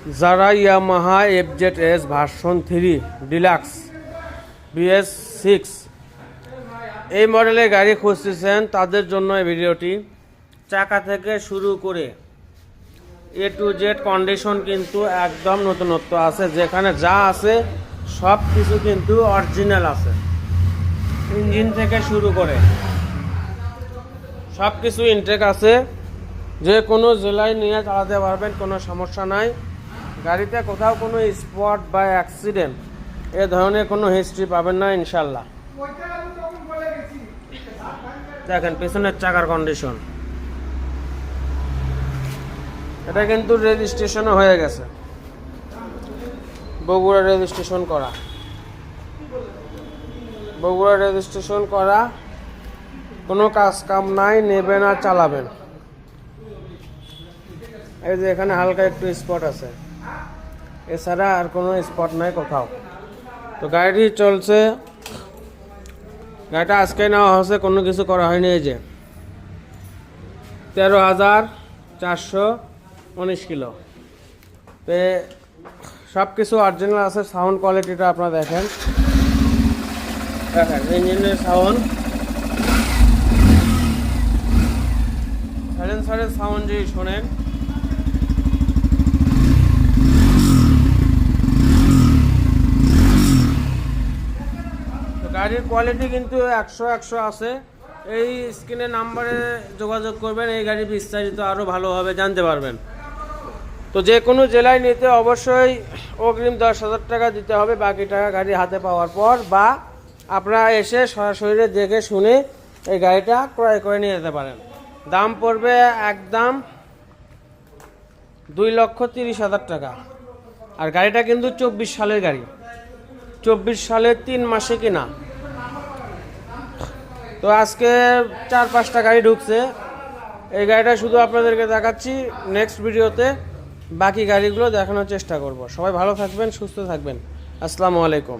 যারা Yamaha FZS version 3 deluxe BS6 এই মডেলের গাড়ি খুঁজতেছেন তাদের জন্য এই ভিডিওটি। চাকা থেকে শুরু করে A to Z কন্ডিশন কিন্তু একদম নতুনত্ব আছে, যেখানে যা আছে সব কিছু কিন্তু অরিজিনাল আছে। ইঞ্জিন থেকে শুরু করে সব কিছু ইনটেক আছে, যে কোনো জেলায় নিয়ে চালাতে পারবেন, কোনো সমস্যা নাই। গাড়িতে কোথাও কোনো স্পট বা অ্যাক্সিডেন্ট এ ধরনের কোনো হিস্ট্রি পাবেন না ইনশাল্লাহ। দেখেন পেছনের চাকার কন্ডিশন, এটা কিন্তু রেজিস্ট্রেশনও হয়ে গেছে, বগুড়া রেজিস্ট্রেশন করা, বগুড়া রেজিস্ট্রেশন করা, কোনো কাজ কাম নাই, নেবেন আর চালাবেন। এই যে এখানে হালকা একটু স্পট আছে, এছাড়া আর কোনো স্পট নাই কোথাও। তো গাড়িটি চলছে, গাড়িটা আজকে নেওয়া হয়েছে, কোনো কিছু করা হয়নি। এই যে 13,419 কিলো, তো সব কিছু অরিজিনাল আছে। সাউন্ড কোয়ালিটিটা আপনারা দেখেন, দেখেন ইঞ্জিনের সাউন্ড, সাইলেন্সারের সাউন্ড যদি শোনেন, গাড়ির কোয়ালিটি কিন্তু 100 আছে। এই স্ক্রিনের নাম্বারে যোগাযোগ করবেন, এই গাড়ির বিস্তারিত আরও ভালোভাবে জানতে পারবেন। তো যে কোনো জেলায় নিতে অবশ্যই অগ্রিম 10,000 টাকা দিতে হবে, বাকি টাকা গাড়ি হাতে পাওয়ার পর, বা আপনারা এসে সরাসরি দেখে শুনে এই গাড়িটা ক্রয় করে নিয়ে যেতে পারেন। দাম পড়বে একদম 2,30,000 টাকা। আর গাড়িটা কিন্তু 24 সালের গাড়ি, 24 সালের 3 মাসে কিনা। তো আজকে 4-5টা গাড়ি ঢুকছে, এই গাড়িটা শুধু আপনাদেরকে দেখাচ্ছি। নেক্সট ভিডিওতে বাকি গাড়িগুলো দেখানোর চেষ্টা করব। সবাই ভালো থাকবেন, সুস্থ থাকবেন। আসসালামু আলাইকুম।